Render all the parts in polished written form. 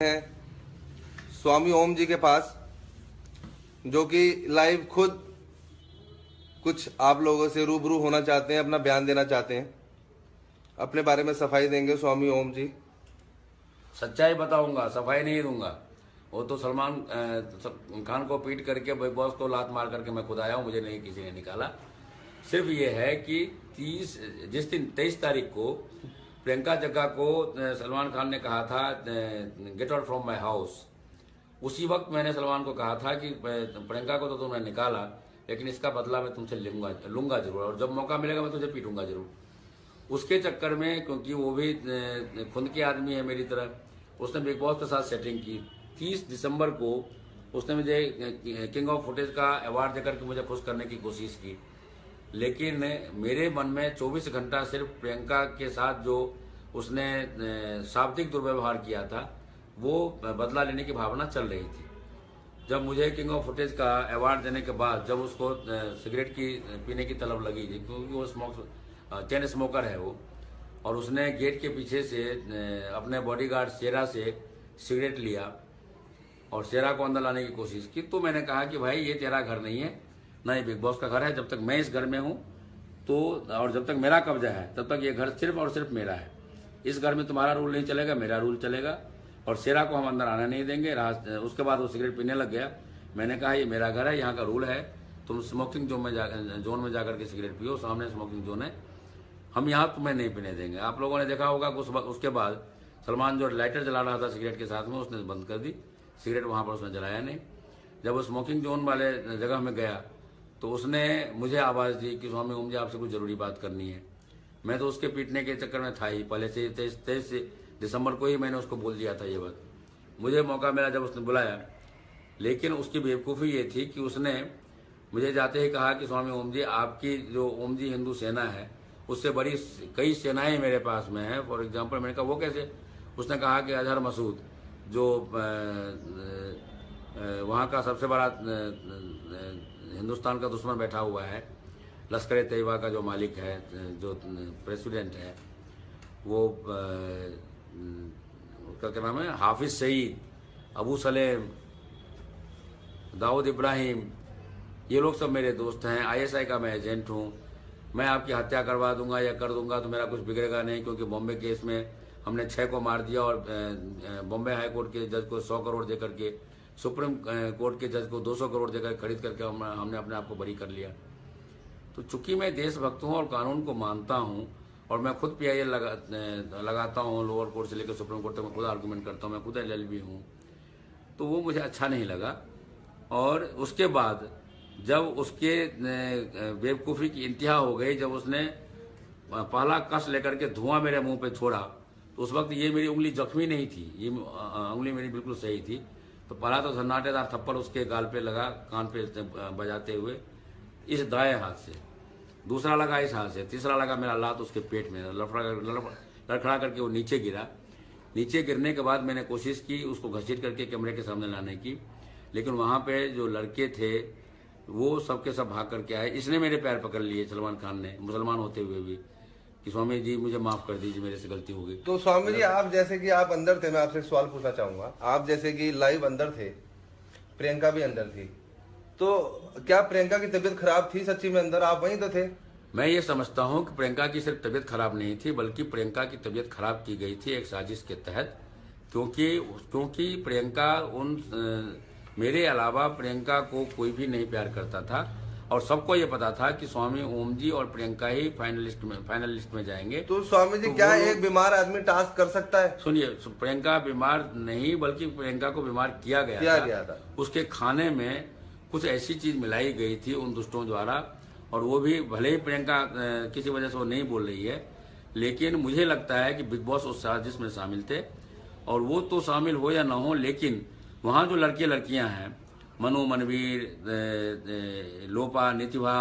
हैं स्वामी ओम जी के पास, जो कि लाइव खुद कुछ आप लोगों से रूबरू होना चाहते हैं, अपना बयान देना चाहते हैं, अपने बारे में सफाई देंगे। स्वामी ओम जी। सच्चाई बताऊंगा, सफाई नहीं दूंगा। वो तो सलमान खान को पीट करके बिग बॉस को लात मार करके मैं खुद आया हूँ, मुझे नहीं किसी ने निकाला। सिर्फ ये है कि 23 तारीख को प्रियंका जग्गा को सलमान खान ने कहा था get out from my house. उसी वक्त मैंने सलमान को कहा था कि प्रियंका को तो तुमने निकाला, लेकिन इसका बदला मैं तुमसे लूंगा जरूर, और जब मौका मिलेगा मैं तुझे पीटूंगा जरूर। उसके चक्कर में, क्योंकि वो भी खुद के आदमी है मेरी तरह, उसने बिग बॉस के साथ सेटिंग की। 30 दिसंबर को उसने मुझे किंग ऑफ फुटेज का अवार्ड देकर के मुझे खुश करने की कोशिश की, लेकिन मेरे मन में 24 घंटा सिर्फ प्रियंका के साथ जो उसने शाब्दिक दुर्व्यवहार किया था, वो बदला लेने की भावना चल रही थी। जब मुझे किंग ऑफ फुटेज का अवार्ड देने के बाद जब उसको सिगरेट की पीने की तलब लगी थी, क्योंकि वो चेन स्मोकर है वो, और उसने गेट के पीछे से अपने बॉडीगार्ड शेरा से सिगरेट लिया और शेरा को अंदर लाने की कोशिश की, तो मैंने कहा कि भाई ये तेरा घर नहीं है, ना ये बिग बॉस का घर है। जब तक मैं इस घर में हूँ तो, और जब तक मेरा कब्जा है, तब तक ये घर सिर्फ और सिर्फ मेरा है। इस घर में तुम्हारा रूल नहीं चलेगा, मेरा रूल चलेगा, और शेरा को हम अंदर आने नहीं देंगे। उसके बाद वो सिगरेट पीने लग गया। मैंने कहा ये मेरा घर है, यहाँ का रूल है, तुम स्मोकिंग जोन में जाकर के सिगरेट पियो, सामने स्मोकिंग जोन है, हम यहाँ तुम्हें नहीं पीने देंगे। आप लोगों ने देखा होगा उसके बाद सलमान जो लाइटर जला रहा था सिगरेट के साथ में, उसने बंद कर दी सिगरेट, वहाँ पर उसने जलाया नहीं। जब वो स्मोकिंग जोन वाले जगह में गया तो उसने मुझे आवाज़ दी कि स्वामी ओम जी आपसे कुछ ज़रूरी बात करनी है। मैं तो उसके पीटने के चक्कर में था ही, पहले से 23 दिसंबर को ही मैंने उसको बोल दिया था ये बात। मुझे मौका मिला जब उसने बुलाया, लेकिन उसकी बेवकूफ़ी ये थी कि उसने मुझे जाते ही कहा कि स्वामी ओम जी, आपकी जो ओम जी हिंदू सेना है, उससे बड़ी कई सेनाएं मेरे पास में हैं। फॉर एग्जांपल, मैंने कहा वो कैसे? उसने कहा कि अजहर मसूद जो वहाँ का सबसे बड़ा हिंदुस्तान का दुश्मन बैठा हुआ है, लश्कर ए तैयबा का जो मालिक है, जो प्रेसिडेंट है, वो उसका क्या नाम है, हाफिज सईद, अबू सलेम, दाऊद इब्राहिम, ये लोग सब मेरे दोस्त हैं। ISI का मैं एजेंट हूँ। मैं आपकी हत्या करवा दूंगा या कर दूंगा तो मेरा कुछ बिगड़ेगा नहीं, क्योंकि बॉम्बे केस में हमने 6 को मार दिया और बॉम्बे हाई कोर्ट के जज को 100 करोड़ देकर के, सुप्रीम कोर्ट के जज को 200 करोड़ देकर खरीद करके हमने अपने आप को बरी कर लिया। तो चूंकि मैं देशभक्त हूँ और कानून को मानता हूँ, और मैं खुद PIL लगाता हूँ, लोअर कोर्ट से लेकर सुप्रीम कोर्ट तक मैं खुद आर्गूमेंट करता हूँ, मैं खुद LLB हूँ, तो वो मुझे अच्छा नहीं लगा। और उसके बाद जब उसके बेवकूफ़ी की इंतहा हो गई, जब उसने पहला कस लेकर के धुआं मेरे मुंह पे छोड़ा, तो उस वक्त ये मेरी उंगली जख्मी नहीं थी, ये उंगली मेरी बिल्कुल सही थी। तो पहला तो सन्नाटेदार थप्पड़ उसके गाल पे लगा, कान पे बजाते हुए, इस दाएं हाथ से, दूसरा लगा इस हाथ से, तीसरा लगा मेरा लात उसके पेट में, लड़खड़ा करके वो नीचे गिरा। नीचे गिरने के बाद मैंने कोशिश की उसको घसीट करके कैमरे के सामने लाने की, लेकिन वहाँ पे जो लड़के थे वो सबके सब भाग करके आए। इसने मेरे पैर पकड़ लिए, सलमान खान ने, मुसलमान होते हुए भी, कि स्वामी जी मुझे माफ कर दीजिए, मेरे से गलती हो गई। तो स्वामी जी, आप जैसे कि आप अंदर थे, मैं आपसे सवाल पूछना चाहूंगा। आप जैसे कि लाइव अंदर थे, प्रियंका भी अंदर थी, तो क्या प्रियंका की तबीयत खराब थी सच्ची में अंदर? आप वहीं तो थे। मैं ये समझता हूँ कि प्रियंका की सिर्फ तबीयत खराब नहीं थी, बल्कि प्रियंका की तबीयत खराब की गई थी एक साजिश के तहत, क्योंकि प्रियंका मेरे अलावा प्रियंका को कोई भी नहीं प्यार करता था, और सबको ये पता था कि स्वामी ओम जी और प्रियंका ही फाइनल लिस्ट में जाएंगे। तो स्वामी जी, क्या एक बीमार आदमी टास्क कर सकता है? सुनिए, प्रियंका बीमार नहीं, बल्कि प्रियंका को बीमार किया गया था। उसके खाने में कुछ ऐसी चीज मिलाई गई थी उन दुष्टों द्वारा, और वो भी भले ही प्रियंका किसी वजह से वो नहीं बोल रही है, लेकिन मुझे लगता है कि बिग बॉस उस साजिश में शामिल थे। और वो तो शामिल हो या ना हो, लेकिन वहाँ जो लड़के लड़कियां हैं, मनु, मनवीर, लोपा, नितिभा,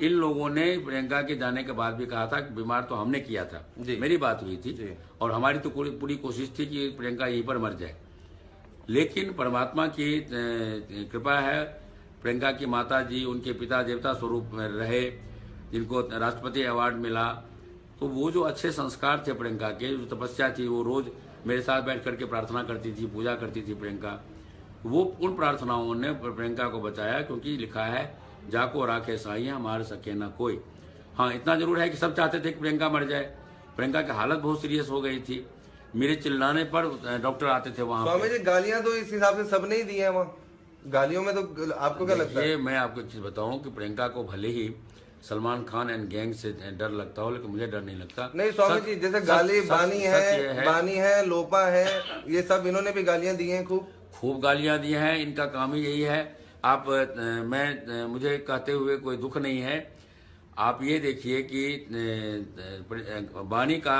इन लोगों ने प्रियंका के जाने के बाद भी कहा था कि बीमार तो हमने किया था, मेरी बात हुई थी, और हमारी तो पूरी कोशिश थी कि प्रियंका यहीं पर मर जाए। लेकिन परमात्मा की कृपा है, प्रियंका की माता जी उनके पिता देवता स्वरूप में रहे, जिनको राष्ट्रपति अवार्ड मिला, तो वो जो अच्छे संस्कार थे प्रियंका के, जो तपस्या थी, वो रोज मेरे साथ बैठ करके प्रार्थना करती थी, पूजा करती थी प्रियंका। वो उन प्रार्थनाओं ने प्रियंका को बचाया, क्योंकि लिखा है जाको राखे साइया मार सके ना कोई। हाँ, इतना जरूर है कि सब चाहते थे कि प्रियंका मर जाए। प्रियंका की हालत बहुत सीरियस हो गई थी। मेरे चिल्लाने पर डॉक्टर आते थे वहां। स्वामी जी गालियां तो इस हिसाब से सबने ही दी है वहाँ, गालियों में तो आपको क्या लगता है? ये मैं आपको एक चीज बताऊं कि प्रियंका को भले ही सलमान खान एंड गैंग से डर लगता हो, लेकिन मुझे डर नहीं लगता। नहीं स्वामी जी, जैसे गाली बानी है, लोपा है, ये सब इन्होंने भी गालियां दी हैं, खूब गालियां दी हैं। इनका काम ही यही है। आप मुझे कहते हुए कोई दुख नहीं है। आप ये देखिए कि बानी का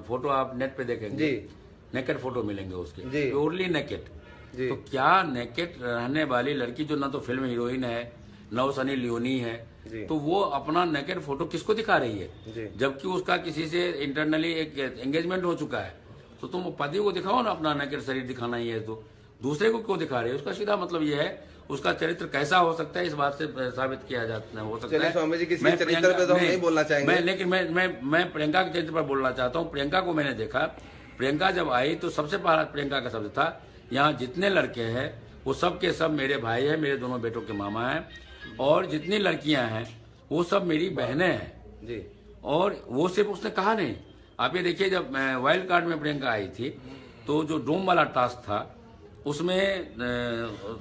फोटो आप नेट पे देखेंगे, नेकेड फोटो मिलेंगे उसके, प्योरली नेकेड। तो क्या नेकेड रहने वाली लड़की, जो ना तो फिल्म हीरोइन है ना वो सनी लियोनी है, तो वो अपना नेकेड फोटो किसको दिखा रही है? जबकि उसका किसी से इंटरनली एक एंगेजमेंट हो चुका है। तो तुम पति को दिखाओ ना अपना नेकेड शरीर दिखाना ही है, तो दूसरे को क्यों दिखा रहे हैं? उसका सीधा मतलब ये है उसका चरित्र कैसा हो सकता है, इस बात से साबित किया जाता हो सकता है। स्वामी जी किसी चरित्र पे तो हम नहीं बोलना चाहेंगे, लेकिन मैं प्रियंका के चरित्र पर बोलना चाहता हूँ। प्रियंका को मैंने देखा, प्रियंका जब आई तो सबसे पहला प्रियंका का शब्द था, यहाँ जितने लड़के हैं वो सब के सब मेरे भाई हैं, मेरे दोनों बेटों के मामा हैं, और जितनी लड़कियां हैं वो सब मेरी बहनें हैं जी। और वो सिर्फ उसने कहा नहीं, आप ये देखिए, जब वाइल्ड कार्ड में प्रियंका आई थी तो जो डोम वाला टास्क था उसमें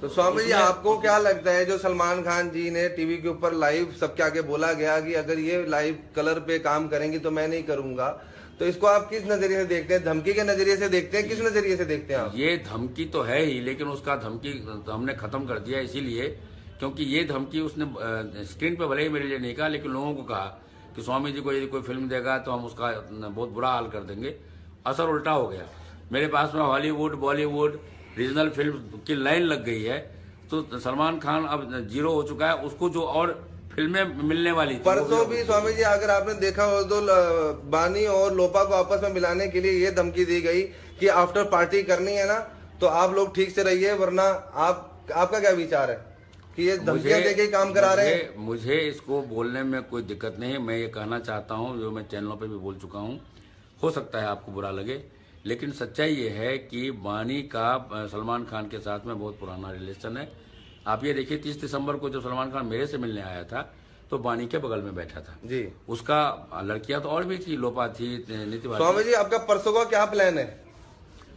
तो स्वामी जी आपको क्या लगता है, जो सलमान खान जी ने टीवी के ऊपर लाइव सबके आगे बोला गया कि अगर ये लाइव कलर पे काम करेंगी तो मैं नहीं करूंगा, तो इसको आप किस नजरिए से देखते हैं? धमकी के नजरिए से देखते हैं, किस नजरिए से देखते हैं आप? ये धमकी तो है ही, लेकिन उसका धमकी हमने खत्म कर दिया, इसीलिए क्योंकि ये धमकी उसने स्क्रीन पे भले ही मेरे लिए नहीं कहा, लेकिन लोगों को कहा कि स्वामी जी को यदि कोई फिल्म देगा तो हम उसका बहुत बुरा हाल कर देंगे। असर उल्टा हो गया। मेरे पास में हॉलीवुड, बॉलीवुड, रीजनल फिल्म की लाइन लग गई है। तो सलमान खान अब जीरो हो चुका है, उसको जो और फिल्में मिलने वाली थी। परसों भी स्वामी जी अगर आपने देखा हो तो बानी और लोपा को आपस में मिलाने के लिए ये धमकी दी गई कि आफ्टर पार्टी करनी है ना तो आप लोग ठीक से रहिए, वरना आपका क्या विचार है कि ये धमकियां देके काम करा रहे हैं? मुझे इसको बोलने में कोई दिक्कत नहीं है। मैं ये कहना चाहता हूँ, जो मैं चैनलों पे भी बोल चुका हूँ, हो सकता है आपको बुरा लगे, लेकिन सच्चाई ये है कि बानी का सलमान खान के साथ में बहुत पुराना रिलेशन है। आप ये देखिए 30 दिसंबर को जब सलमान खान मेरे से मिलने आया था तो बानी के बगल में बैठा था जी। उसका लड़कियां तो और भी थी, लोपा थी, नीति। स्वामी जी आपका परसों का क्या प्लान है?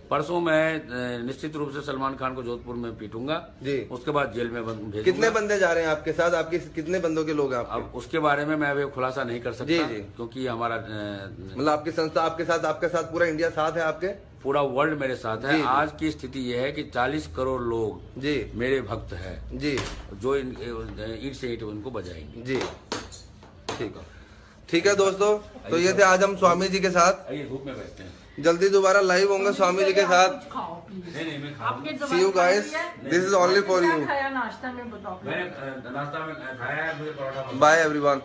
परसों मैं निश्चित रूप से सलमान खान को जोधपुर में पीटूंगा जी। उसके बाद जेल में भेजूंगा। कितने बंदे जा रहे हैं आपके साथ? आपके कितने बंदों के लोग हैं आपके? अब उसके बारे में मैं अभी खुलासा नहीं कर सकता जी। क्योंकि हमारा मतलब आपकी संस्था आपके साथ पूरा इंडिया साथ है, आपके पूरा वर्ल्ड मेरे साथ है। आज की स्थिति यह है कि 40 करोड़ लोग जी मेरे भक्त हैं जी, जो ईट से ईट उनको बजाएंगे जी। ठीक है दोस्तों, तो ये थे आज हम स्वामी जी के साथ। धूप में बैठते हैं, जल्दी दोबारा लाइव होंगे स्वामी जी के साथ। See you guys. This is only for you. नाश्ता में बताओ। मैंने नाश्ता में खाया है, मुझे परोठा। Bye everyone.